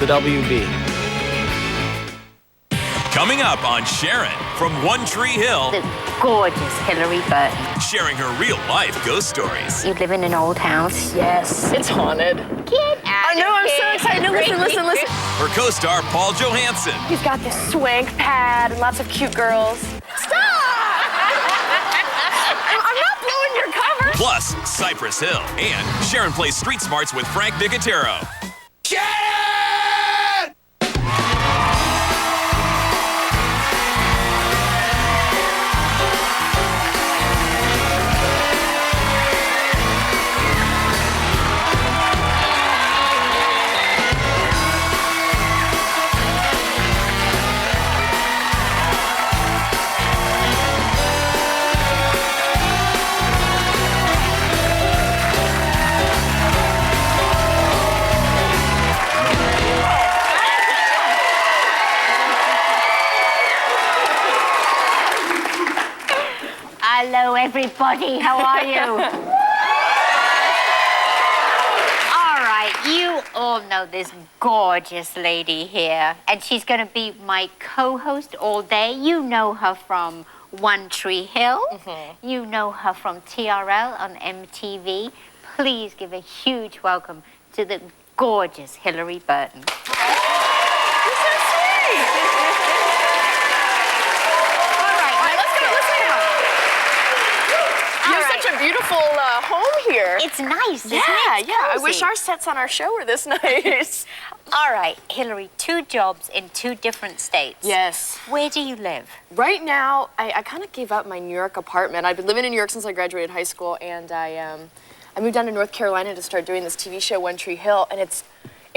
The WB. Coming up on Sharon from One Tree Hill. The gorgeous Hilarie Burton. Sharing her real-life ghost stories. You live in an old house? Yes, it's haunted. Get out I know, I'm so excited. Listen. Her co-star, Paul Johansson. He's got this swank pad and lots of cute girls. Stop! I'm not blowing your cover. Plus, Cypress Hill. And Sharon plays Street Smarts with Frank Nicotero. Sharon! Hello, everybody. How are you? All right, you all know this gorgeous lady here, and she's going to be my co-host all day. You know her from One Tree Hill. You know her from TRL on MTV. Please give a huge welcome to the gorgeous Hilarie Burton. You're so sweet. Such a beautiful home here. It's nice, isn't it? It's Yeah. I cozy. wish our sets on our show were this nice. All right, Hilarie, 2 jobs in 2 different states. Yes. Where do you live? Right now, I kind of gave up my New York apartment. I've been living in New York since I graduated high school, and I moved down to North Carolina to start doing this TV show, One Tree Hill, and it's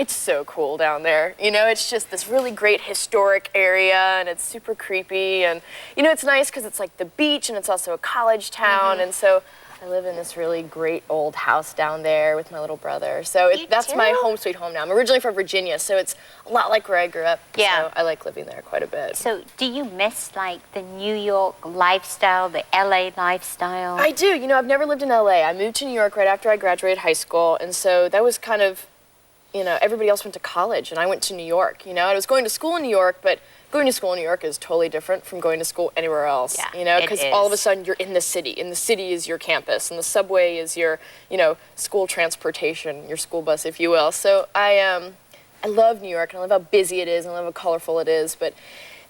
so cool down there. You know, it's just this really great historic area, and it's super creepy, and you know, it's nice because it's like the beach, and it's also a college town, and so I live in this really great old house down there with my little brother. So that's my home sweet home now. I'm originally from Virginia, so it's a lot like where I grew up. Yeah. So I like living there quite a bit. So do you miss like the New York lifestyle, the LA lifestyle? I do. You know, I've never lived in LA. I moved to New York right after I graduated high school, and so that was kind of, you know, everybody else went to college, and I went to New York. You know, I was going to school in New York, but going to school in New York is totally different from going to school anywhere else. Yeah, you know, it because is. all of a sudden you're in the city, and the city is your campus, and the subway is your, you know, school transportation, your school bus, if you will. So I love New York, and I love how busy it is, and I love how colorful it is, but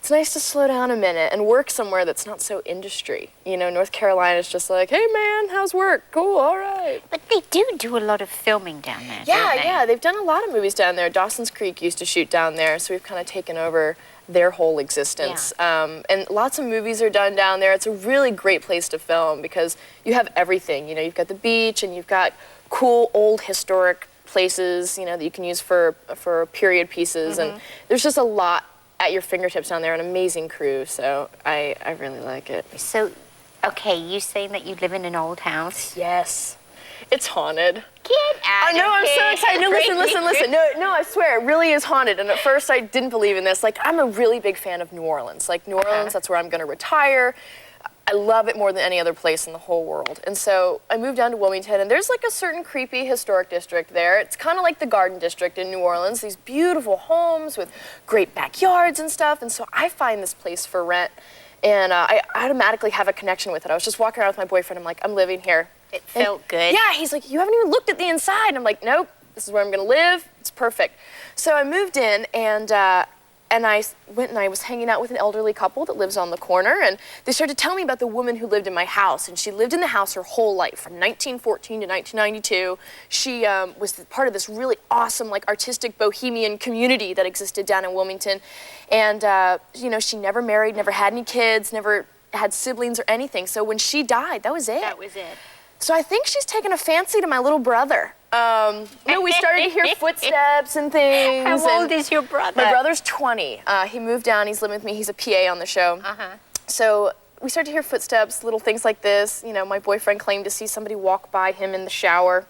it's nice to slow down a minute and work somewhere that's not so industry. You know, North Carolina is just like, hey man, how's work? Cool, all right. But they do a lot of filming down there, Yeah, don't they? yeah, they've done a lot of movies down there. Dawson's Creek used to shoot down there, so we've kind of taken over their whole existence. And lots of movies are done down there. It's a really great place to film because you have everything. You know, you've got the beach, and you've got cool old historic places, you know, that you can use for period pieces, and there's just a lot at your fingertips down there, an amazing crew, so I really like it. So, okay, you saying that you live in an old house? Yes. It's haunted. Get out I know, I'm so excited. No, listen. No, I swear, it really is haunted. And at first, I didn't believe in this. Like, I'm a really big fan of New Orleans. Like, New Orleans, that's where I'm going to retire. I love it more than any other place in the whole world. And so I moved down to Wilmington, and there's like a certain creepy historic district there. It's kind of like the Garden District in New Orleans, these beautiful homes with great backyards and stuff. And so I find this place for rent, and I automatically have a connection with it. I was just walking around with my boyfriend. I'm like, I'm living here. It felt good. Yeah, he's like, you haven't even looked at the inside. And I'm like, nope, this is where I'm going to live. It's perfect. So I moved in, and I went and I was hanging out with an elderly couple that lives on the corner, and they started to tell me about the woman who lived in my house, and she lived in the house her whole life, from 1914 to 1992. She was part of this really awesome, like, artistic bohemian community that existed down in Wilmington, and, you know, she never married, never had any kids, never had siblings or anything, so when she died, that was it. That was it. So I think she's taken a fancy to my little brother. You know, we started to hear footsteps and things. How old is your brother? My brother's 20. He moved down. He's living with me. He's a PA on the show. So we started to hear footsteps, little things like this. You know, my boyfriend claimed to see somebody walk by him in the shower,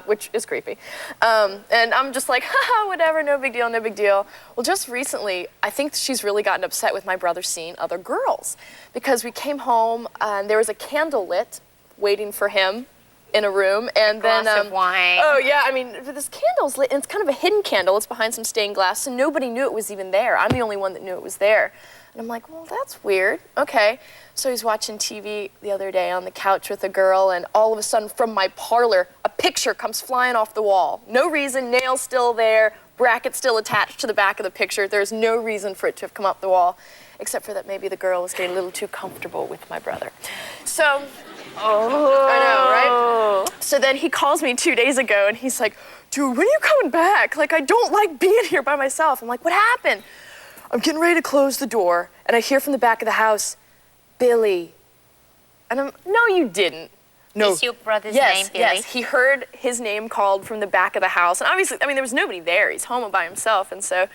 which is creepy. And I'm just like, haha, whatever, no big deal, no big deal. Well, just recently, I think she's really gotten upset with my brother seeing other girls, because we came home and there was a candle lit waiting for him in a room, and then glass of wine. Oh yeah, I mean, this candle's lit, and it's kind of a hidden candle. It's behind some stained glass, so nobody knew it was even there. I'm the only one that knew it was there. And I'm like, well, that's weird. Okay. So he's watching TV the other day on the couch with a girl, and all of a sudden, from my parlor, a picture comes flying off the wall. No reason, nail's still there, bracket still attached to the back of the picture. There's no reason for it to have come off the wall, except for that maybe the girl was getting a little too comfortable with my brother. So, I know, right? So then he calls me 2 days ago, and he's like, dude, when are you coming back? Like, I don't like being here by myself. I'm like, what happened? I'm getting ready to close the door, and I hear from the back of the house, Billy. And I'm, no, you didn't. No. Is your brother's name Billy? Yes, he heard his name called from the back of the house. And obviously, I mean, there was nobody there. He's home by himself. And so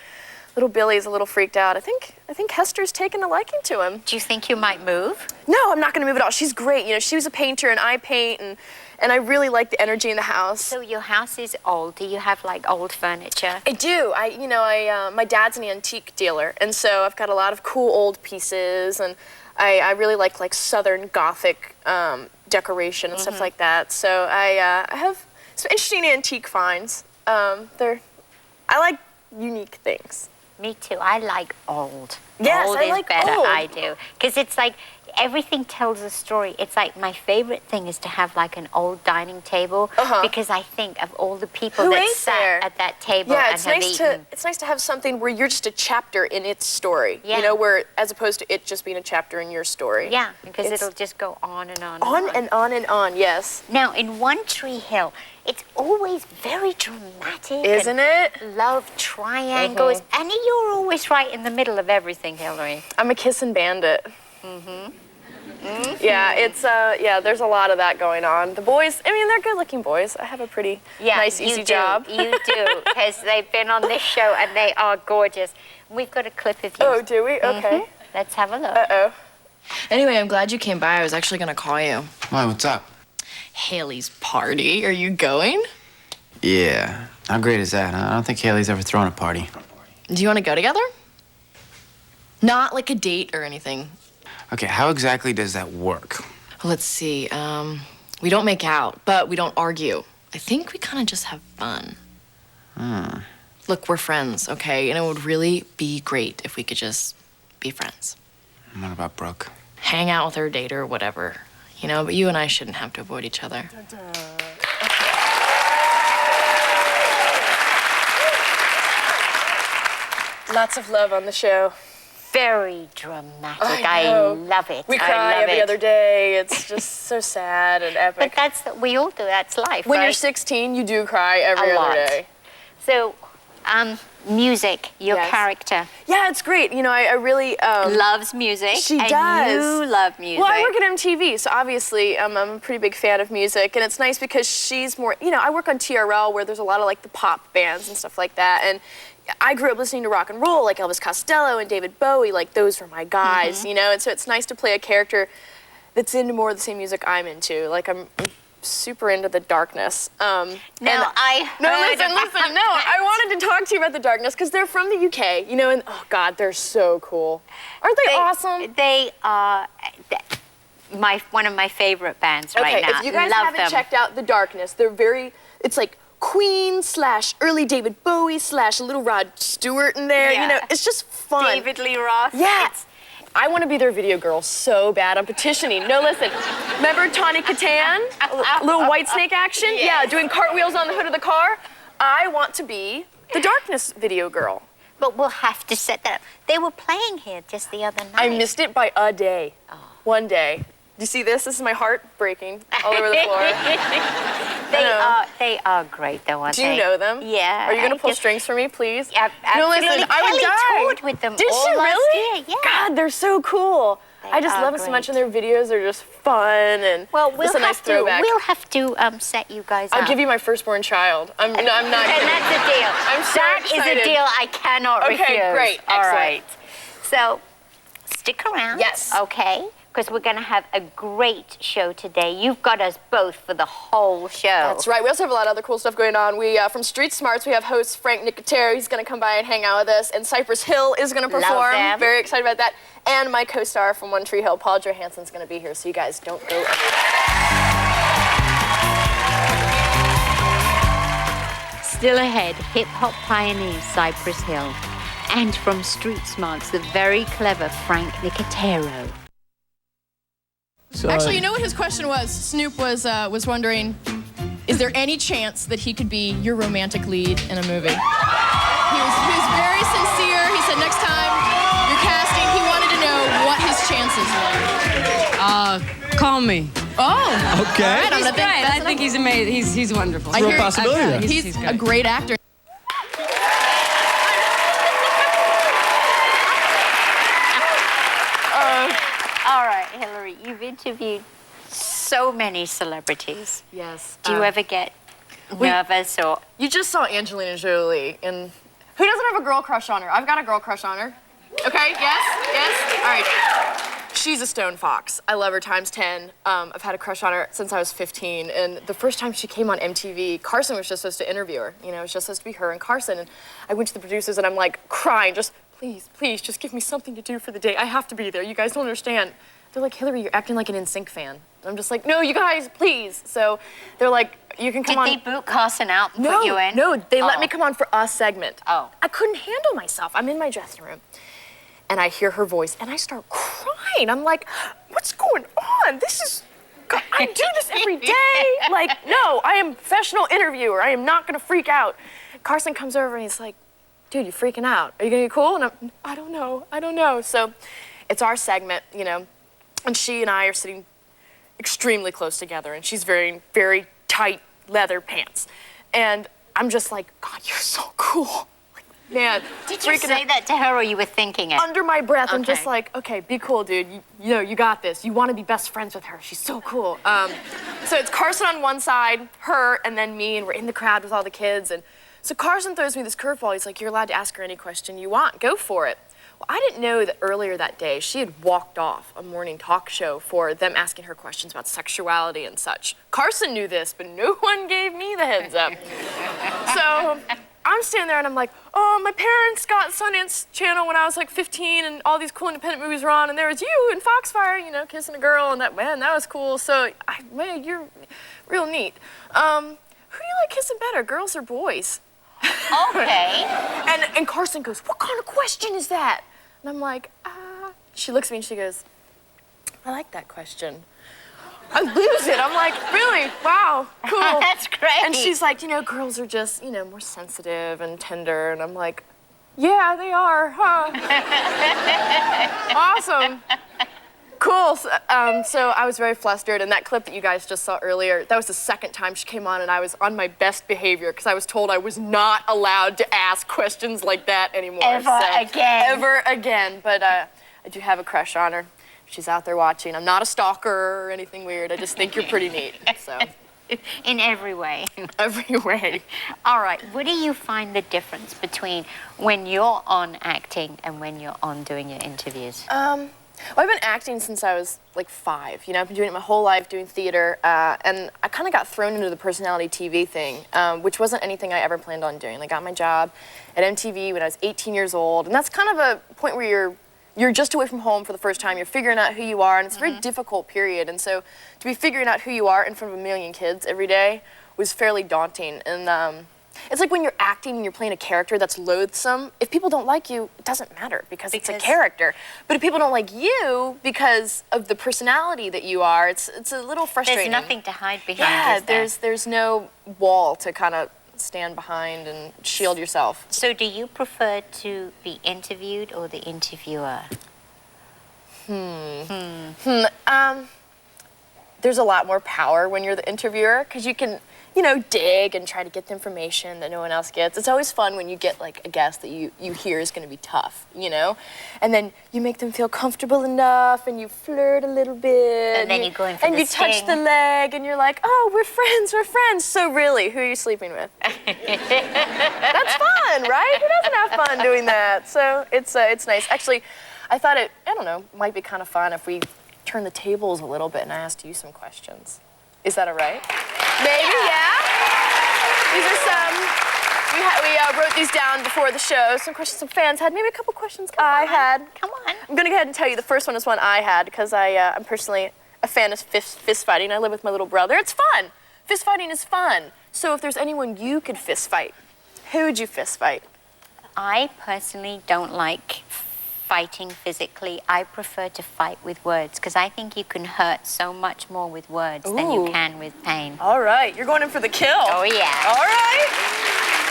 little Billy's a little freaked out. I think Hester's taken a liking to him. Do you think you might move? No, I'm not going to move at all. She's great. You know, she was a painter, and I paint, and I really like the energy in the house. So your house is old. Do you have, like, old furniture? I do. My dad's an antique dealer, and so I've got a lot of cool old pieces, and I really like Southern Gothic decoration and stuff like that. So I have some interesting antique finds. I like unique things. Me too. I like old. Yes, old I is like better. old. I do. Because it's like everything tells a story. It's like my favorite thing is to have like an old dining table because I think of all the people that sat at that table and have eaten. It's nice to have something where you're just a chapter in its story. Yeah. You know, where as opposed to it just being a chapter in your story. Yeah, because it'll just go on and on. On and on and on. Yes. Now in One Tree Hill, it's always very dramatic. Isn't it? Love triangles. And you're always right in the middle of everything, Hilarie. I'm a kissing bandit. Yeah, it's there's a lot of that going on. The boys, I mean, they're good-looking boys. I have a pretty nice, easy job. You do, because they've been on this show and they are gorgeous. We've got a clip of you. Oh, do we? Okay. Let's have a look. Uh-oh. Anyway, I'm glad you came by. I was actually gonna call you. Why, what's up? Haley's party. Are you going? Yeah. How great is that, huh? I don't think Haley's ever thrown a party. Do you want to go together? Not like a date or anything. Okay, how exactly does that work? Let's see. We don't make out, but we don't argue. I think we kind of just have fun. Look, we're friends, okay? And it would really be great if we could just be friends. What about Brooke? Hang out with her, date her, whatever. You know, but you and I shouldn't have to avoid each other. Lots of love on the show. Very dramatic. I love it. We cry every other day. It's just so sad and epic. But we all do. That's life, When right? you're 16, you do cry every A other lot. day. So, music, your Yes. character. Yeah, it's great. You know, I really... Loves music. She and does. You love music. Well, I work at MTV, so obviously I'm a pretty big fan of music, and it's nice because she's more, you know, I work on TRL where there's a lot of like the pop bands and stuff like that, and I grew up listening to rock and roll, like Elvis Costello and David Bowie, like those were my guys, you know, and so it's nice to play a character that's into more of the same music I'm into. Like I'm super into the darkness. No, listen, I wanted to talk to you about the darkness because they're from the UK, you know, and oh God, they're so cool. Aren't they awesome? They are one of my favorite bands right now. Okay, if you guys love haven't them. checked out The Darkness, it's like Queen / early David Bowie / Little Rod Stewart in there. Yeah. You know, it's just fun. David Lee Roth. Yeah. I want to be their video girl so bad. I'm petitioning. No, listen. Remember Tawny Katan? Little Whitesnake action? Yes. Yeah, doing cartwheels on the hood of the car. I want to be the Darkness video girl. But we'll have to set that up. They were playing here just the other night. I missed it by a day. One day. Do you see this? This is my heart breaking all over the floor. They are great, though, aren't they? Do you know them? Yeah. Are you going to pull strings for me, please? Yeah, No, absolutely. listen, I would Kelly die. toured with them Did all she last really? year, yeah. God, they're so cool. I just are love it so much, and great. their videos are just fun and just a nice throwback. We'll have to set you guys up. I'll give you my firstborn child. I'm not And kidding. that's a deal. I'm so That excited. is a deal I cannot refuse. Okay, great. All Excellent. right. So, stick around. Yes. Okay? Because we're going to have a great show today. You've got us both for the whole show. That's right. We also have a lot of other cool stuff going on. We from Street Smarts, we have host Frank Nicotero. He's going to come by and hang out with us. And Cypress Hill is going to perform. Love them. Very excited about that. And my co-star from One Tree Hill, Paul Johansson, is going to be here. So you guys don't go anywhere. still ahead, hip-hop pioneer Cypress Hill. And from Street Smarts, the very clever Frank Nicotero. So, actually, you know what his question was? Snoop was wondering, is there any chance that he could be your romantic lead in a movie? He was very sincere. He said next time you're casting, he wanted to know what his chances were. Call me. Oh. Okay. All right, He's great. I think he's amazing. He's wonderful. Real possibility there. He's a great actor. All right, Hilarie, you've interviewed so many celebrities. Yes. Do you ever get nervous or... You just saw Angelina Jolie, and who doesn't have a girl crush on her? I've got a girl crush on her. Okay, yes? All right. She's a stone fox. I love her times 10. I've had a crush on her since I was 15, and the first time she came on MTV, Carson was just supposed to interview her. You know, it was just supposed to be her and Carson, and I went to the producers, and I'm like crying, just, please, just give me something to do for the day. I have to be there. You guys don't understand. They're like, Hilarie, you're acting like an NSYNC fan. I'm just like, no, you guys, please. So they're like, you can come on. Did they boot Carson out and put you in? No, they let me come on for a segment. Oh. I couldn't handle myself. I'm in my dressing room, and I hear her voice, and I start crying. I'm like, what's going on? I do this every day. Like, no, I am a professional interviewer. I am not gonna freak out. Carson comes over, and he's like, dude, you're freaking out. Are you gonna be cool? And I don't know. So it's our segment, you know, and she and I are sitting extremely close together, and she's wearing very tight leather pants. And I'm just like, God, you're so cool. Like, man. Did you say that to her, or you were thinking it? Under my breath, Okay. I'm just like, okay, be cool, dude. You know, you got this. You want to be best friends with her. She's so cool. So it's Carson on one side, her, and then me, and we're in the crowd with all the kids. And so Carson throws me this curveball. He's like, you're allowed to ask her any question you want. Go for it. Well, I didn't know that earlier that day she had walked off a morning talk show for them asking her questions about sexuality and such. Carson knew this, but no one gave me the heads up. So I'm standing there and I'm like, oh, my parents got Sundance Channel when I was like 15, and all these cool independent movies were on, and there was you in Foxfire, you know, kissing a girl, and that was cool. So, man, you're real neat. Who do you like kissing better, girls or boys? Okay. And Carson goes, what kind of question is that? And I'm like, She looks at me and she goes, I like that question. I lose it. I'm like, really? Wow, cool. That's great. And she's like, you know, girls are just, you know, more sensitive and tender. And I'm like, yeah, they are, huh? Awesome. Cool. So I was very flustered, and that clip that you guys just saw earlier, that was the second time she came on, and I was on my best behavior because I was told I was not allowed to ask questions like that anymore. Ever again. But I do have a crush on her. She's out there watching. I'm not a stalker or anything weird. I just think you're pretty neat. So. In every way. Every way. All right. What do you find the difference between when you're on acting and when you're on doing your interviews? Well, I've been acting since I was like 5. You know, I've been doing it my whole life, doing theater, and I kind of got thrown into the personality TV thing, which wasn't anything I ever planned on doing. I got my job at MTV when I was 18 years old, and that's kind of a point where you're just away from home for the first time. You're figuring out who you are, and it's a very difficult period. And so to be figuring out who you are in front of a million kids every day was fairly daunting. And it's like when you're acting and you're playing a character that's loathsome. If people don't like you, it doesn't matter because it's a character. But if people don't like you because of the personality that you are, it's a little frustrating. There's nothing to hide behind. Yeah, there's no wall to kind of stand behind and shield yourself. So do you prefer to be interviewed or the interviewer? There's a lot more power when you're the interviewer because you can, you know, dig and try to get the information that no one else gets. It's always fun when you get like a guest that you hear is going to be tough, you know? And then you make them feel comfortable enough and you flirt a little bit. And then you go in for and the you touch sting. the leg and you're like, oh, we're friends. So really, who are you sleeping with? That's fun, right? Who doesn't have fun doing that? So it's nice. Actually, I thought I don't know, might be kind of fun if we turn the tables a little bit and I asked you some questions. Is that all right? Maybe, yeah. These are some. We wrote these down before the show. Some questions some fans had. Maybe a couple questions I had. Come on. I'm gonna go ahead and tell you the first one is one I had because I'm personally a fan of fist fighting. I live with my little brother. It's fun. Fist fighting is fun. So if there's anyone you could fist fight, Who would you fist fight? I personally don't like fighting physically. I prefer to fight with words because I think you can hurt so much more with words than you can with pain. All right, you're going in for the kill. Oh, yeah. All right,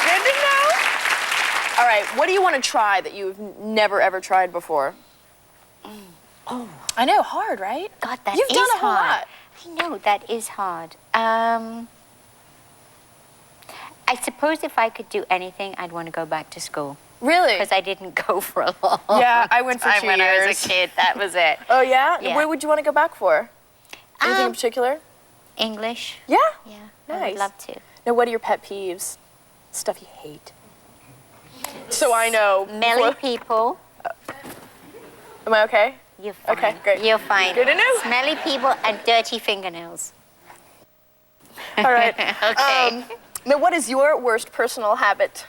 good to know. All right, what do you want to try that you've never, ever tried before? Oh, I know, hard, right? God, that You've is done a whole hard. lot. I know, that is hard. I suppose if I could do anything, I'd want to go back to school. Really? Because I didn't go for a long Yeah, I went for 2 when I was years. a kid. That was it. Oh, yeah? Yeah. Where would you want to go back for? Anything in particular? English. Yeah? Yeah, I Nice. would love to. Now, what are your pet peeves? Stuff you hate. So I know. Smelly people. Am I okay? You're fine. Okay, great. You're fine. Good to know. Smelly people and dirty fingernails. All right. Okay. Now, what is your worst personal habit?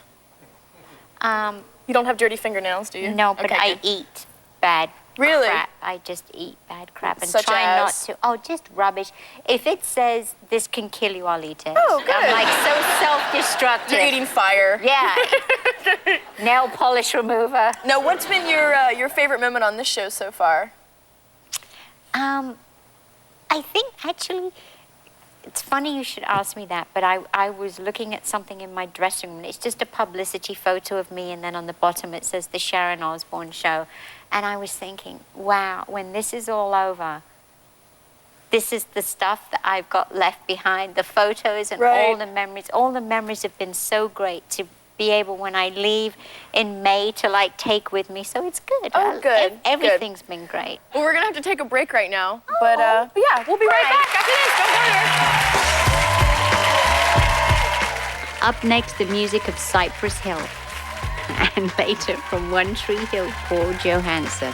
You don't have dirty fingernails, do you? No, but Okay, I good. eat bad Really? crap. I just eat bad crap and Such try as? not to. Oh, just rubbish. If it says this can kill you, I'll eat it. Oh, good. I'm like so self-destructive. You're eating fire. Yeah. Nail polish remover. Now, what's been your favorite moment on this show so far? I think actually, it's funny you should ask me that, but I was looking at something in my dressing room. It's just a publicity photo of me, and then on the bottom it says the Sharon Osborne Show. And I was thinking, wow, when this is all over, this is the stuff that I've got left behind, the photos and Right. all the memories. All the memories have been so great to be able, when I leave in May, to like take with me. So it's good. Oh, good, Everything's been great. Well, we're gonna have to take a break right now, but yeah, we'll be right back after this. Don't go there. Up next, the music of Cypress Hill. And later, from One Tree Hill, Paul Johansson.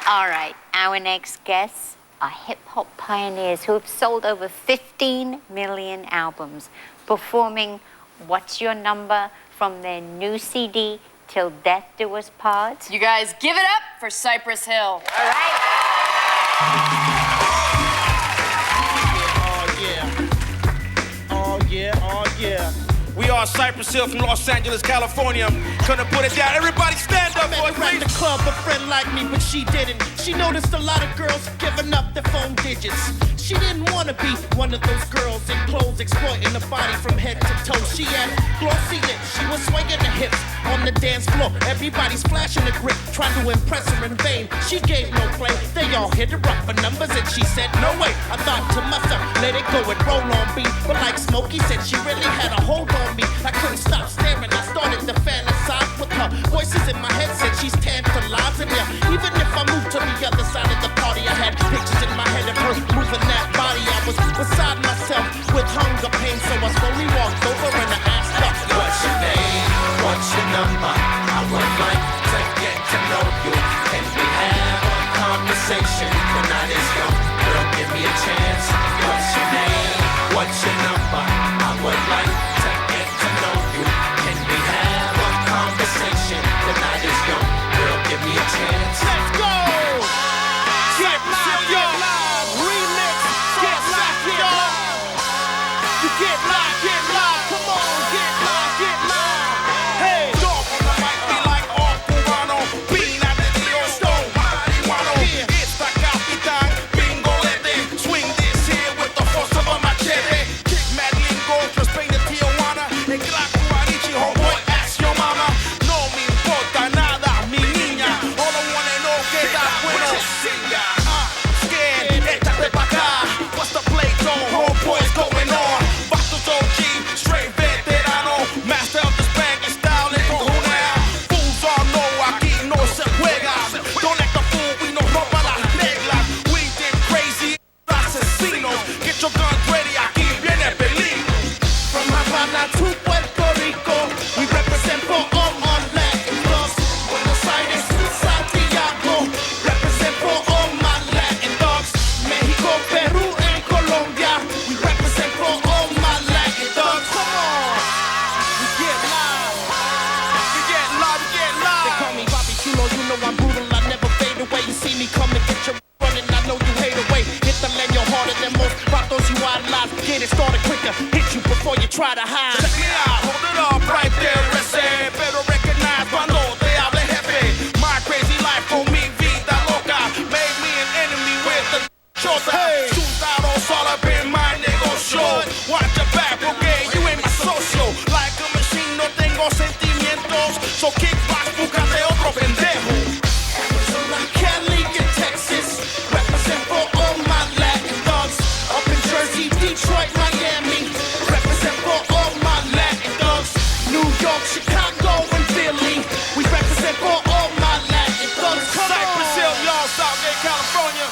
All right, our next guests are hip-hop pioneers who have sold over 15 million albums, performing What's Your Number from their new CD, Till Death Do Us Part. You guys, give it up for Cypress Hill. All right. Oh yeah. We are Cypress Hill from Los Angeles, California. Gonna put it down. Everybody stand up, boys, At please. the club, a friend like me, but she didn't. She noticed a lot of girls giving up their phone digits. She didn't want to be one of those girls in clothes exploiting the body from head to toe. She had glossy lips, she was swinging the hips on the dance floor. Everybody's flashing the grip, trying to impress her in vain. She gave no play. They all hit her up for numbers and she said, no way. I thought to myself, let it go and roll on me. But like Smokey said, she really had a hold on me. I couldn't stop staring. I started to fantasize with her. Voices in my head said she's tantalizing me. Even if I moved to the other side of the party, I had pictures in my head of her moving that body. I was beside myself with hunger pain, so I slowly walked over and I asked her, what's your name? What's your number? I would like to get to know you. Can we have a conversation? The night is young, girl, give me a chance. What's your name? What's your number? I would like to get to know you. Can we have a conversation? The night is young, girl, give me a chance. Let's go! Get live, yo! Remix, get live, yo! You get live, come on, get live. Hey, Dog on the mic be like all cubano. Bean out the Leo stone. Marihuano. It's the capital. Bingolete. Swing this here with the force of a machete. Kick mad lingo. Just bring the Tijuana. En Gran Cubanichi, homeboy, ask your mama. No me importa nada, mi niña. All I wanna know que da bueno. Scared, échate pa' acá. What's the play zone? Homeboys going on. Bastos OG, straight veterano. Master of the Spanish style en cojonea. Fools all know aquí no se juega. Don't act a fool, we no rompa las reglas. We get crazy, asesinos. Get your guns ready, aquí viene el peligro. From Havana to Puerto Rico, we represent for all our Latin dogs. Buenos Aires to Santiago, represent for all my Latin dogs. Mexico, Peru, and Colombia, we represent for all my Latin dogs. Come on, we get live. We get live, we get They live. call me Bobby Chulo, you know I'm brutal, I never fade away. You see me come and get your than most vatos you idolize. Get it started quicker, hit you before you try to hide. Check me out, hold it up right there, ese. Pero recognize cuando te hable jefe. My crazy life for me, vida loca. Made me an enemy with the chosa. Hey. Sundados all up in my negocio. Watch your back, okay? You ain't my social. Like a machine, no tengo sentimientos. So kickbox, búscate otro pendejo. Arizona, Cali, and Texas. Represent for all my Latin thugs. Up in Jersey, Detroit, Miami. Represent for all my Latin thugs. New York, Chicago, and Philly. We represent for all my Latin thugs. Come Cypress Hill, on. y'all, Southgate, California.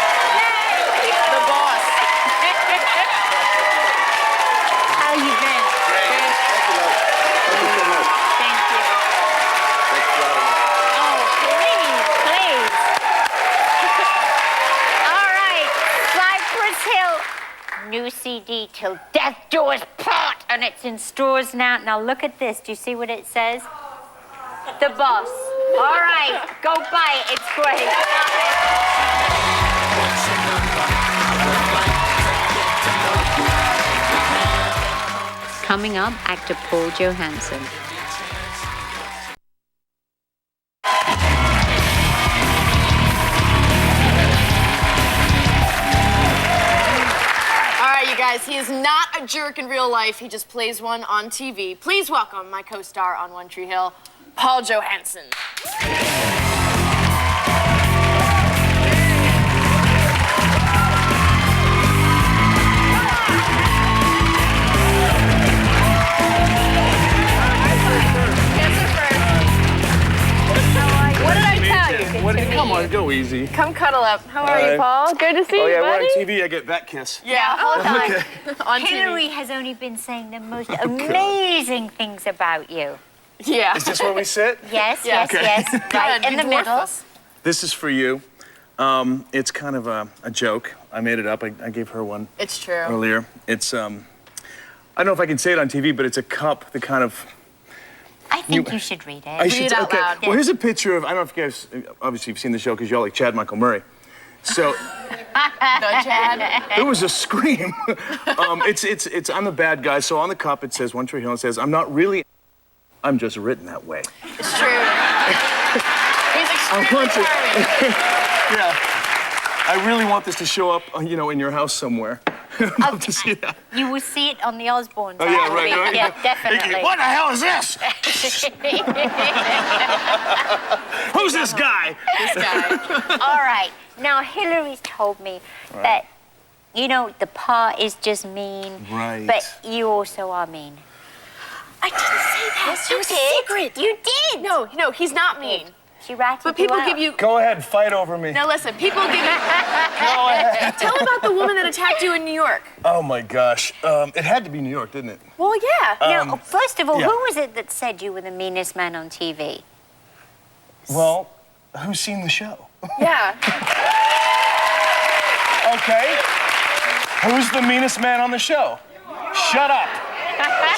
The boss. How you been? Thank you. Oh, please. All right, Cypress Hill. New CD, Till Death Do Us Part, and it's in stores now. Now look at this. Do you see what it says? The Boss. All right, go buy it. It's great. Coming up, actor Paul Johansson. All right, you guys, he is not a jerk in real life. He just plays one on TV. Please welcome my co-star on One Tree Hill, Paul Johansson. What did I tell you? Come on, go easy. Come cuddle up. How are you, Paul? Good to see Oh you, yeah, buddy. we're on TV. I get that kiss. Yeah, hold on. Okay. On TV. Hilarie has only been saying the most amazing things about you. Yeah. Is this where we sit? Yes, Yes. yes, yes. Right in the dwarf middle. us. This is for you. It's kind of a joke. I made it up. I gave her one It's true. earlier. It's I don't know if I can say it on TV, but it's a cup that kind of. I think you should read it. I should it out okay. loud. Well, here's a picture of. I don't know if you guys obviously you've seen the show because y'all like Chad Michael Murray. So The Chad. there was a scream. It's I'm the bad guy. So on the cup it says One Tree Hill. It says I'm not really. I'm just written that way. It's true. He's extremely want to- charming. Yeah. I really want this to show up, in your house somewhere. I'd love to see that. You will see it on the Osbornes. Oh, yeah, right, right. Yeah, definitely. What the hell is this? Who's this guy? This guy. All right. Now, Hilarie's told me that, the pa is just mean. Right. But you also are mean. I didn't say that. Yes, That you was did. a secret. You did. No, he's not mean. She ratted But people you out. give you. Go ahead, fight over me. Now listen, people give you. Go ahead. Tell about the woman that attacked you in New York. Oh my gosh. It had to be New York, didn't it? Well, yeah. Now, first of all, yeah. who was it that said you were the meanest man on TV? Well, who's seen the show? Yeah. Okay. Who's the meanest man on the show? Shut up.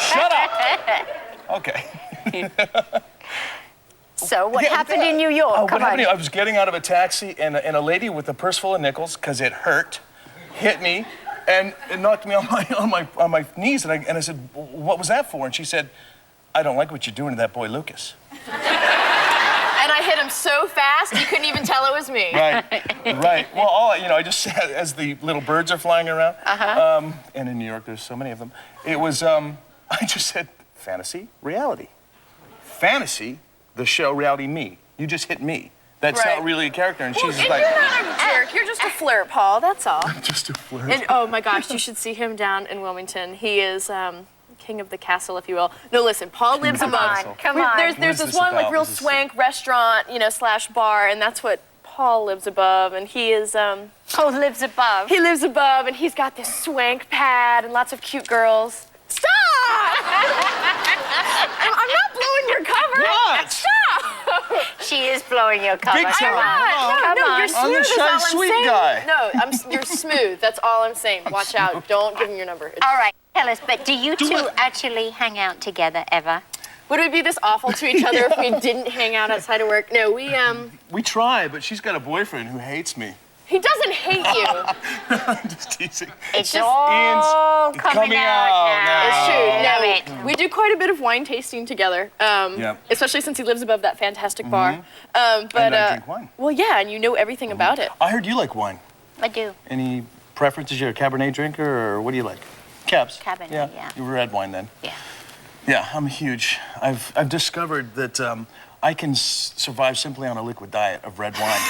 Shut up. Okay. So, what Yeah, happened in New York? Oh, Come what happened? on. I was getting out of a taxi, and a lady with a purse full of nickels, because it hurt, hit me, and it knocked me on my knees. And I said, "What was that for?" And she said, "I don't like what you're doing to that boy Lucas." And I hit him so fast you couldn't even tell it was me. Right, right. Well, I just said as the little birds are flying around, and in New York there's so many of them. It was I just said fantasy, reality, fantasy. The show, reality, me. You just hit me. That's Right. not really a character. And Well, she's and like, you're not a jerk. You're just a flirt, Paul. That's all. just a flirt. And oh my gosh, you should see him down in Wilmington. He is king of the castle, if you will. No, listen, Paul lives of the above. castle. Come on. There's What is this this one like about? real This is swank restaurant, slash bar, and that's what Paul lives above. And he is Paul lives above. he lives above, and he's got this swank pad and lots of cute girls. Stop! I'm not blowing your cover. What? Stop! she is blowing your cover. Big time. Come on. No, you're I'm smooth the is shy, all I'm sweet saying. guy. No, you're smooth. That's all I'm saying. Watch out. Don't give him your number. All right, tell us, but do you two actually hang out together ever? Would we be this awful to each other if we didn't hang out outside of work? No, We try, but she's got a boyfriend who hates me. he doesn't hate you. I'm just teasing. It's all coming out now. It's true. Love No, it. we do quite a bit of wine tasting together. Especially since he lives above that fantastic bar. And I drink wine. Well, yeah, and you know everything about it. I heard you like wine. I do. Any preferences? You're a Cabernet drinker, or what do you like? Cabs. Cabernet, yeah. You red wine then. Yeah. Yeah, I'm huge. I've discovered that I can survive simply on a liquid diet of red wine.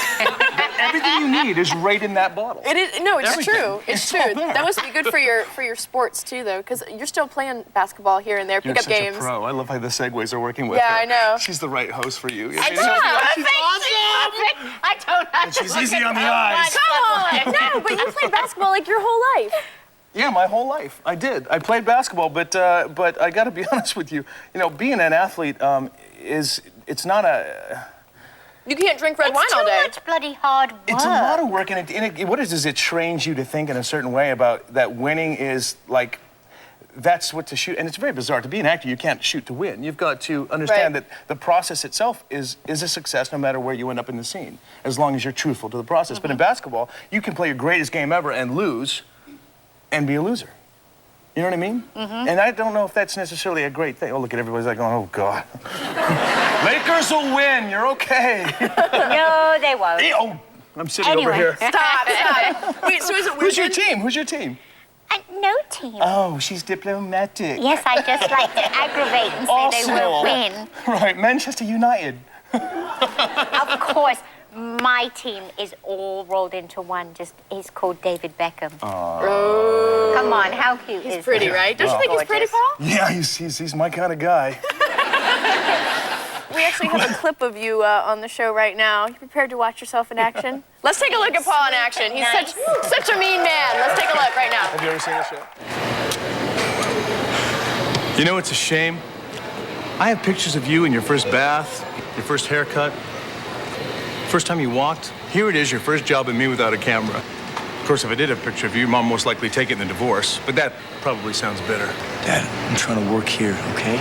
Everything you need is right in that bottle. It is. No, it's Everything. true. It's all true. there. That must be good for your sports too, though, because you're still playing basketball here and there, You're pickup such games. a pro. I love how the segues are working with Yeah, her. I know. She's the right host for you. She's awesome. I don't have to She's look easy at on the so eyes. much. Come on. No, but you played basketball like your whole life. Yeah, my whole life. I did. I played basketball, but I got to be honest with you. You know, being an athlete it's not a. You can't drink red wine all day. It's too much bloody hard work. It's a lot of work, and what it is it trains you to think in a certain way about that winning is like. That's what to shoot, and it's very bizarre. To be an actor, you can't shoot to win. You've got to understand that the process itself is a success no matter where you end up in the scene, as long as you're truthful to the process. But in basketball, you can play your greatest game ever and lose, and be a loser. You know what I mean? And I don't know if that's necessarily a great thing. Oh, look at everybody's like going, oh, God. Lakers will win. You're okay. No, they won't. Oh, I'm sitting over here. Stop. Wait, so is it weird? Who's your team? Who's your team? No team. Oh, she's diplomatic. Yes, I just like to aggravate and say they will win. Right, Manchester United. Of course, my team is all rolled into one. He's called David Beckham. Oh. Come on, how cute is He's pretty, he? right? Don't you think he's pretty, Paul? Yeah, he's my kind of guy. We actually have a clip of you on the show right now. You prepared to watch yourself in action? Let's take a look at Paul in action. He's such a mean man. Let's take a look right now. Have you ever seen the show? You know, it's a shame. I have pictures of you in your first bath, your first haircut, first time you walked. Here it is, your first job in Me Without a Camera. Of course, if I did have a picture of you, Mom most likely take it in the divorce, but that probably sounds bitter. Dad, I'm trying to work here, okay?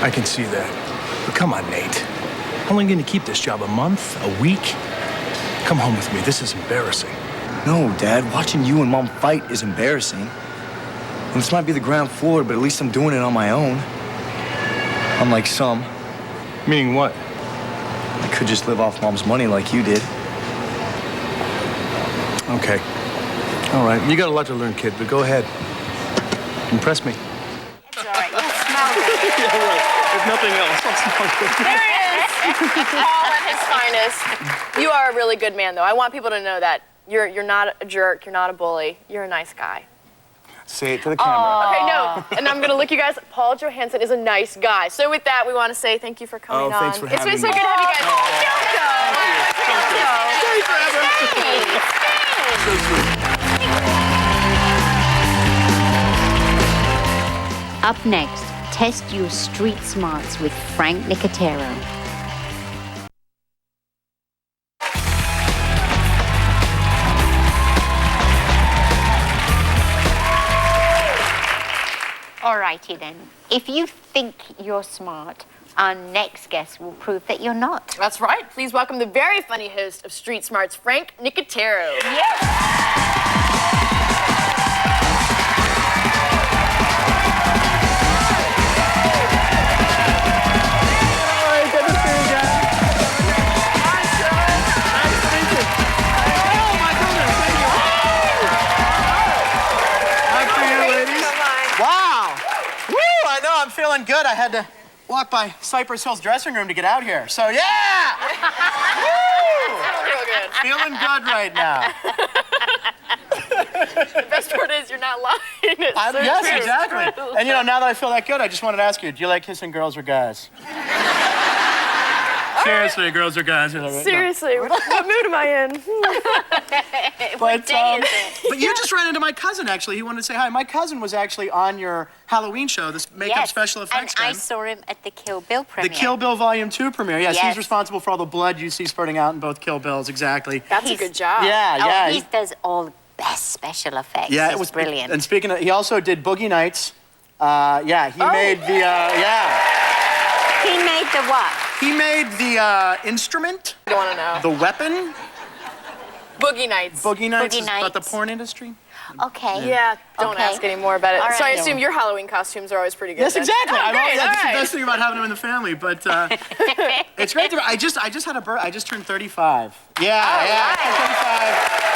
I can see that. But come on, Nate. I'm only going to keep this job a month, a week. Come home with me. This is embarrassing. No, Dad, watching you and Mom fight is embarrassing. And this might be the ground floor, but at least I'm doing it on my own. Unlike some. Meaning what? I could just live off Mom's money like you did. Okay. All right. You got a lot to learn, kid, but go ahead. Impress me. It's all right. You smell good. Yeah, right. If nothing else, I'll smell good. There he is. Paul at his finest. You are a really good man, though. I want people to know that. You're not a jerk. You're not a bully. You're a nice guy. Say it to the camera. Okay, no. And I'm going to look you guys. Paul Johansson is a nice guy. So with that, we want to say thank you for coming on. Thanks for having me. It's been so good to have you guys. Up next, test your street smarts with Frank Nicotero. Alrighty then. If you think you're smart, our next guest will prove that you're not. That's right. Please welcome the very funny host of Street Smarts, Frank Nicotero. Yes. I'm feeling good. I had to walk by Cypress Hill's dressing room to get out here. So, yeah! Woo! Real good. Feeling good right now. The best part is you're not lying. It's so yes, true. exactly. And, you know, now that I feel that good, I just wanted to ask you, do you like kissing girls or guys? Seriously, girls or guys. Seriously, what mood am I in? What day is it? But you just ran into my cousin, actually. He wanted to say hi. My cousin was actually on your Halloween show, this makeup special effects and guy. I saw him at the Kill Bill premiere. The Kill Bill Volume 2 premiere. Yes, Yes. he's responsible for all the blood you see spurting out in both Kill Bills, exactly. That's a good job. Yeah. He does all the best special effects. Yeah, it was brilliant. And speaking of, he also did Boogie Nights. He made the, He made the what? He made the instrument. I want to know. The weapon. Boogie Nights. Boogie Nights Boogie is about the Nights. porn industry. Okay. Yeah, don't Okay. ask any more about it. All So I right. assume your Halloween costumes are always pretty good. Yes, then. exactly. Oh, great, That's all the right. best thing about having them in the family. But it's great to. I just had a birth. I just turned 35. Yeah, right. 35.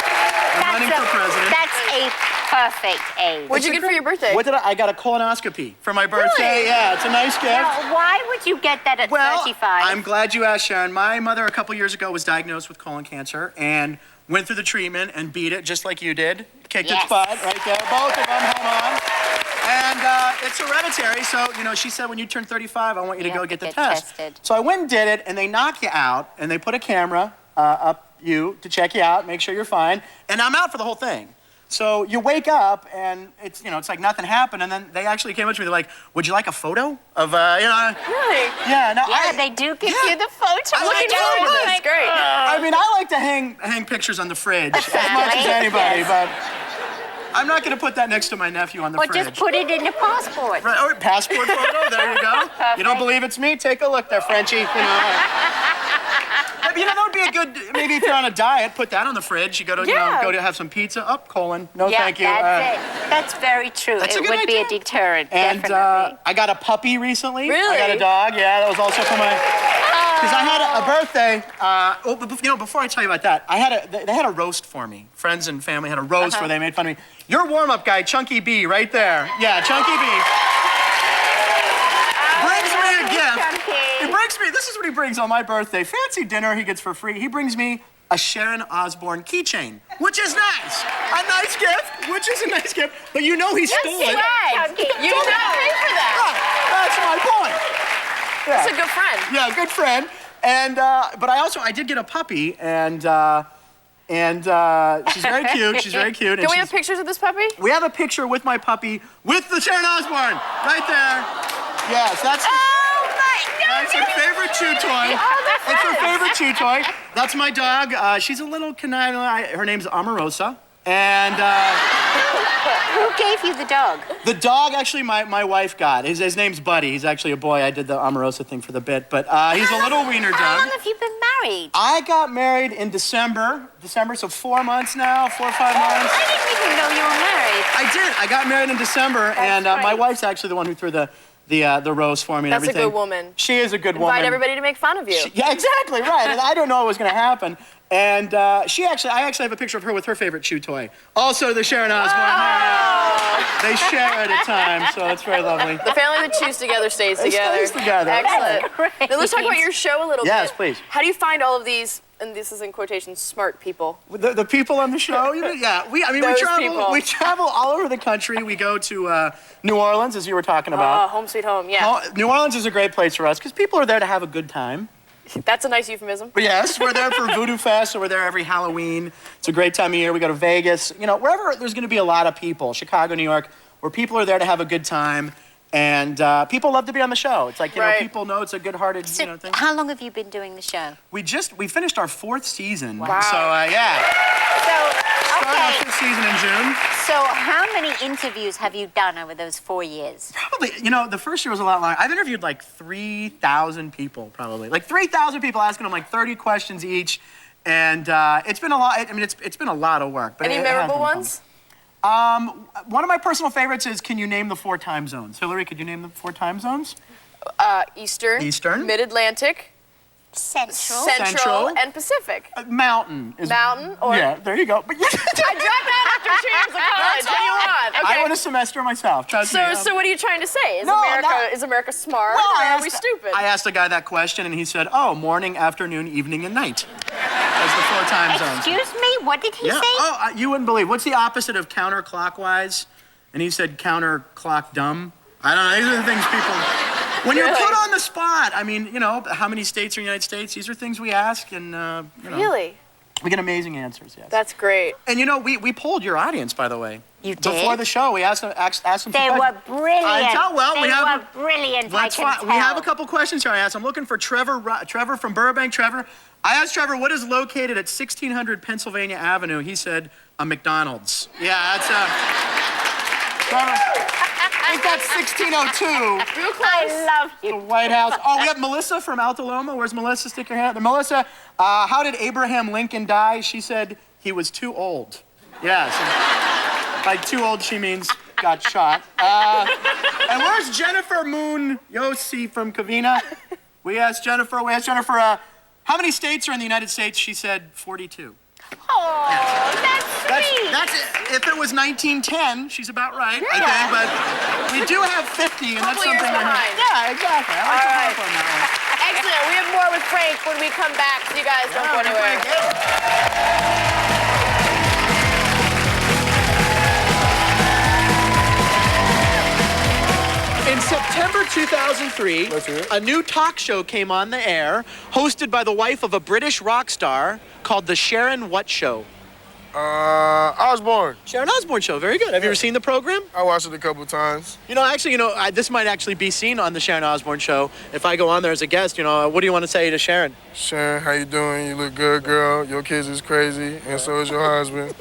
I'm running for president. That's a perfect age. What'd you get for your birthday? What did I got a colonoscopy for my birthday. Really? Yeah, it's a nice gift. Now, why would you get that at 35? I'm glad you asked, Sharon. My mother, a couple years ago, was diagnosed with colon cancer and went through the treatment and beat it just like you did. Kicked its butt right there. Both of them, hold on. And it's hereditary, so, she said when you turn 35, I want you to go get the test. tested. So I went and did it, and they knock you out, and they put a camera up you to check you out, make sure you're fine, and I'm out for the whole thing. So you wake up, and it's like nothing happened, and then they actually came up to me, they're like, would you like a photo of, Really? Yeah, no, they do give you the photo. I like Looking forward to this. Great. I mean, I like to hang pictures on the fridge as much as anybody, but I'm not going to put that next to my nephew on the Or fridge. just put it in your passport. Right, or passport photo, there you go. You don't believe it's me? Take a look there, Frenchie. But, that would be a good, maybe if you're on a diet, put that on the fridge. You go to, go to have some pizza. Colon. No, thank you. That's it. That's very true. That's a It good would be a idea. deterrent, And definitely. I got a puppy recently. Really? I got a dog. Yeah, that was also for my. Because I had a birthday. Before I tell you about that, they had a roast for me. Friends and family had a roast where they made fun of me. Your warm-up guy, Chunky B, right there. Yeah, Chunky B. Brings me a gift. He brings me. This is what he brings on my birthday. Fancy dinner he gets for free. He brings me a Sharon Osborne keychain, which is nice. A nice gift, which is a nice gift. But he stole it. You did not pay for that. Right, that's my point. Yeah. That's a good friend. Yeah, good friend. And but I did get a puppy, and she's very cute. She's very cute. Can we have pictures of this puppy? We have a picture with my puppy with the Sharon Osborne right there. Yes, that's. That's her favorite chew toy. It's her favorite chew toy. That's my dog. She's a little conniving. Her name's Omarosa. And Who gave you the dog? the dog, actually, my wife got. His name's Buddy. He's actually a boy. I did the Omarosa thing for the bit. But he's a little wiener dog. How long have you been married? I got married in December, so 4 months now, 4 or 5 months. I didn't even know you were married. I did. I got married in December, and my great. wife's actually the one who threw the roast for me and That's everything. a good woman. She is a good woman. Invite everybody to make fun of you. Yeah, exactly, right. And I don't know what was going to happen. And I actually have a picture of her with her favorite chew toy. Also the Sharon Osborne. They share it at times, so it's very lovely. The family that chews together stays together. Stays together. Excellent. Great. Now let's talk about your show a little bit. Yes, please. How do you find all of these, and this is in quotations, smart people? The people on the show, yeah. We Those people. travel all over the country. We go to New Orleans, as you were talking about. Oh, home sweet home, yeah. New Orleans is a great place for us because people are there to have a good time. That's a nice euphemism. But yes, we're there for Voodoo Fest, so we're there every Halloween. It's a great time of year. We go to Vegas, wherever there's going to be a lot of people, Chicago, New York, where people are there to have a good time, and people love to be on the show. It's like, people know it's a good-hearted, thing. How long have you been doing the show? We finished our 4th season. Wow. So, yeah. Started our 5th season in June. So how many interviews have you done over those 4 years? Probably, the first year was a lot longer. I've interviewed like 3,000 people, probably. Like 3,000 people asking them like 30 questions each. And it's been a lot. I mean, it's been a lot of work. But Any memorable ones? One of my personal favorites is, can you name the 4 time zones? Hilarie, could you name the 4 time zones? Eastern. Mid-Atlantic. Central. And Pacific. Mountain. Mountain or... Yeah, there you go. But I dropped out after 2 years of college. What do you want? Okay. I went a semester myself, trust me. So what are you trying to say? Is America smart, or are we stupid? I asked a guy that question, and he said, morning, afternoon, evening, and night. That's the 4 time zones. Excuse me? What did he say? Oh, you wouldn't believe. What's the opposite of counterclockwise? And he said counterclock dumb. I don't know. These are the things people... When you're put on the spot, I mean, you know, how many states are in the United States? These are things we ask, and, you know. Really? We get amazing answers, yes. That's great. And, you know, we polled your audience, by the way. You did? Before the show, we asked them some They questions. were brilliant. I tell, well, they were brilliant, That's I can fine. tell. We have a couple questions here I asked. I'm looking for Trevor from Burbank. Trevor, I asked Trevor, what is located at 1600 Pennsylvania Avenue? He said, a McDonald's. Yeah, that's Trevor, I think that's 1602. Real close. I love The you. White House. Oh, we have Melissa from Altaloma. Where's Melissa? Stick your hand out there. Melissa, how did Abraham Lincoln die? She said he was too old. Yeah, so by too old, she means got shot. And where's Jennifer Moon Yossi from Covina? We asked Jennifer, how many states are in the United States? She said 42. Oh, that's sweet. That's it. If it was 1910, she's about right, I think, but we do have 50, and that's Couple years something. behind. Yeah, exactly. I like to harp on that one. Excellent. We have more with Frank when we come back, so you guys don't go anywhere. In September 2003, a new talk show came on the air, hosted by the wife of a British rock star called The Sharon What Show? Osborne. Sharon Osborne Show. Very good. Have you ever seen the program? I watched it a couple times. You know, actually, this might actually be seen on The Sharon Osborne Show. If I go on there as a guest, what do you want to say to Sharon? Sharon, how you doing? You look good, girl. Your kids is crazy, and so is your husband.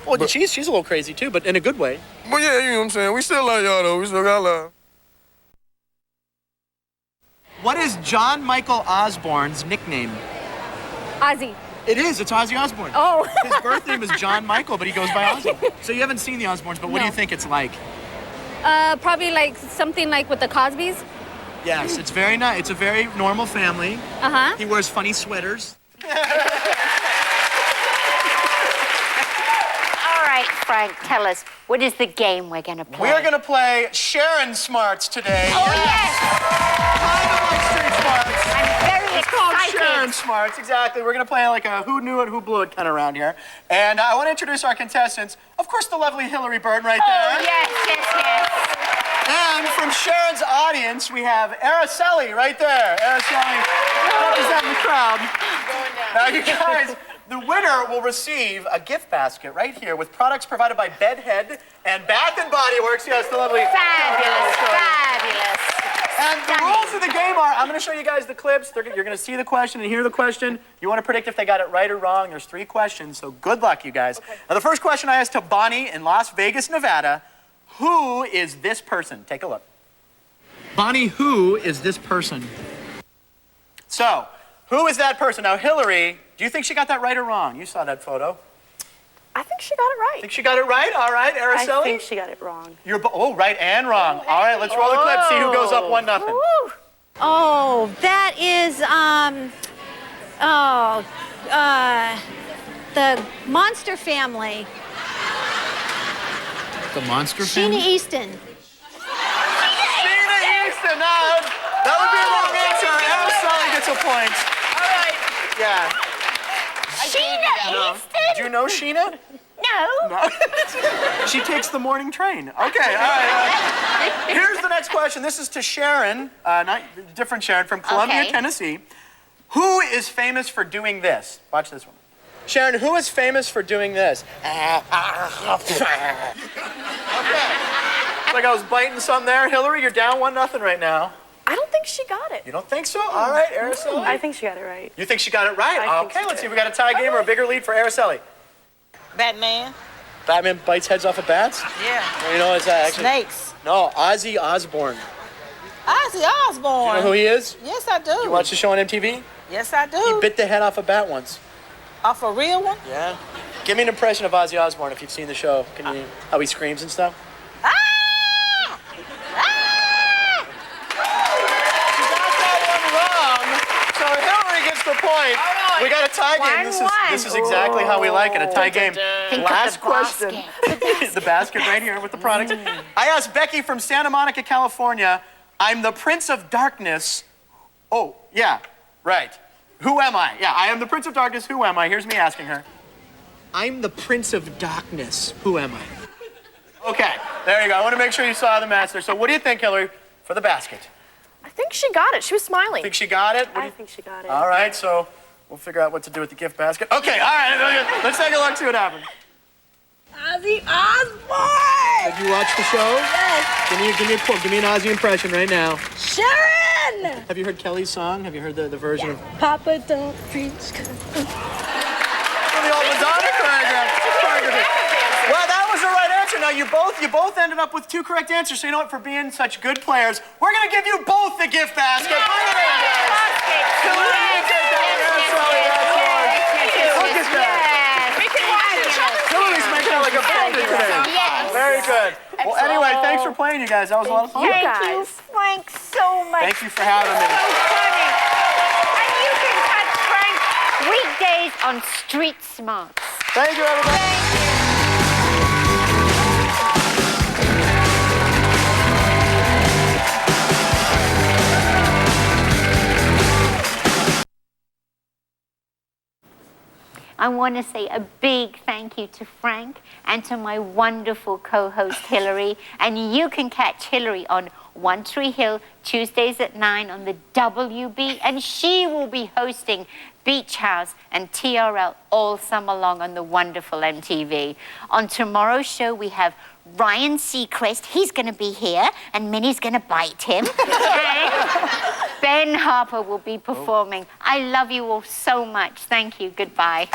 Well, she's a little crazy, too, but in a good way. But yeah, you know what I'm saying? We still love y'all, though. We still got love. What is John Michael Osborne's nickname? Ozzy. It is. It's Ozzy Osbourne. Oh. His birth name is John Michael, but he goes by Ozzy. So you haven't seen the Osbournes, but what do you think it's like? Probably like something like with the Cosbys. Yes, it's very nice. It's a very normal family. Uh-huh. He wears funny sweaters. All right, Frank, tell us, what is the game we're going to play? We are going to play Sharon Smarts today. Oh, yes! Kind of like Street Smarts. I'm very It's called excited. Sharon Smarts, exactly. We're going to play like a who knew it, who blew it kind of round here. And I want to introduce our contestants. Of course, the lovely Hilarie Burton right there. Oh, yes. And from Sharon's audience, we have Araceli right there. Araceli representing the crowd. Now, you guys, the winner will receive a gift basket right here with products provided by Bedhead and Bath & Body Works. Yes, the lovely. Fabulous. And the rules of the game are, I'm going to show you guys the clips. You're going to see the question and hear the question. You want to predict if they got it right or wrong. There's 3 questions, so good luck, you guys. Okay. Now, the first question I asked to Bonnie in Las Vegas, Nevada. Who is this person? Take a look. Bonnie, who is this person? So, who is that person? Now, Hilarie, do you think she got that right or wrong? You saw that photo. I think she got it right. Think she got it right? All right, Araceli? I think she got it wrong. Right and wrong. All right, let's roll the clip. See who goes up 1-0. Oh, that is, the Monster Family. The Monster Sheena Family? Easton. Sheena Easton. No, that would be a wrong answer. Araceli gets a point. All right. Yeah. Sheena Easton? Do you know Sheena? No. She takes the morning train. Okay, all right. Here's the next question. This is to Sharon, different Sharon, from Columbia, Okay. Tennessee. Who is famous for doing this? Watch this one. Sharon, who is famous for doing this? Okay. It's like I was biting some there. Hilarie, you're down 1-0 right now. I don't think she got it. You don't think so? All right, Araceli. I think she got it right. You think she got it right? I think Okay, she let's did. see if we got a tie game or a bigger lead for Araceli. Batman. Batman bites heads off of bats? Yeah. Well, you know, it's actually... Snakes. No, Ozzy Osbourne. Ozzy Osbourne. Do you know who he is? Yes, I do. You watch the show on MTV? Yes, I do. He bit the head off a bat once. Off a real one? Yeah. Give me an impression of Ozzy Osbourne if you've seen the show. Can you... How he screams and stuff? Ah! She got that one wrong, so Hilarie gets the point. All right. We got a tie game. This is exactly how we like it, a tie game. Think Last of the question. basket. The basket right here with the products. I asked Becky from Santa Monica, California, I'm the Prince of Darkness. Oh, yeah, right. Who am I? Yeah, I am the Prince of Darkness. Who am I? Here's me asking her. I'm the Prince of Darkness. Who am I? Okay, there you go. I want to make sure you saw the master. So what do you think, Hilarie, for the basket? I think she got it. She was smiling. Think she got it? I think she got it. All right, so we'll figure out what to do with the gift basket. Okay, all right, let's take a look, see what happened. Ozzy Osbourne! Did you watch the show? Yes. Give me an Ozzy impression right now. Sharon! Have you heard Kelly's song? Have you heard the version of... Papa don't preach. The old Madonna choreography. Well, that was the right answer. Now, you both ended up with 2 correct answers, so you know what? For being such good players, we're going to give you both the gift basket. Bring it in, guys. Come on, you take that. Look at that. We can watch it. Hilarie's making it like a building today. Yes. Very good. Well, anyway, thanks for playing, you guys. That was a lot of fun. Thank you, Frank, so much. Thank you for having me. So funny. And you can catch Frank weekdays on Street Smarts. Thank you, everybody. Thank you. I want to say a big thank you to Frank and to my wonderful co-host Hilarie. And you can catch Hilarie on One Tree Hill Tuesdays at 9 on the WB. And she will be hosting Beach House and TRL all summer long on the wonderful MTV. On tomorrow's show, we have Ryan Seacrest. He's going to be here, and Minnie's going to bite him. And Ben Harper will be performing. I love you all so much. Thank you. Goodbye.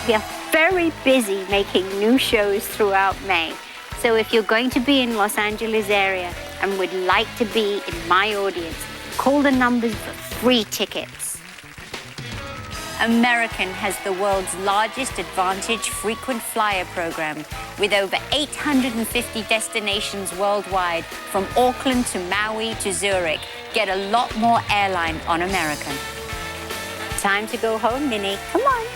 We are very busy making new shows throughout May. So if you're going to be in Los Angeles area and would like to be in my audience, call the numbers for free tickets. American has the world's largest Advantage frequent flyer program with over 850 destinations worldwide, from Auckland to Maui to Zurich. Get a lot more airline on American. Time to go home, Minnie. Come on.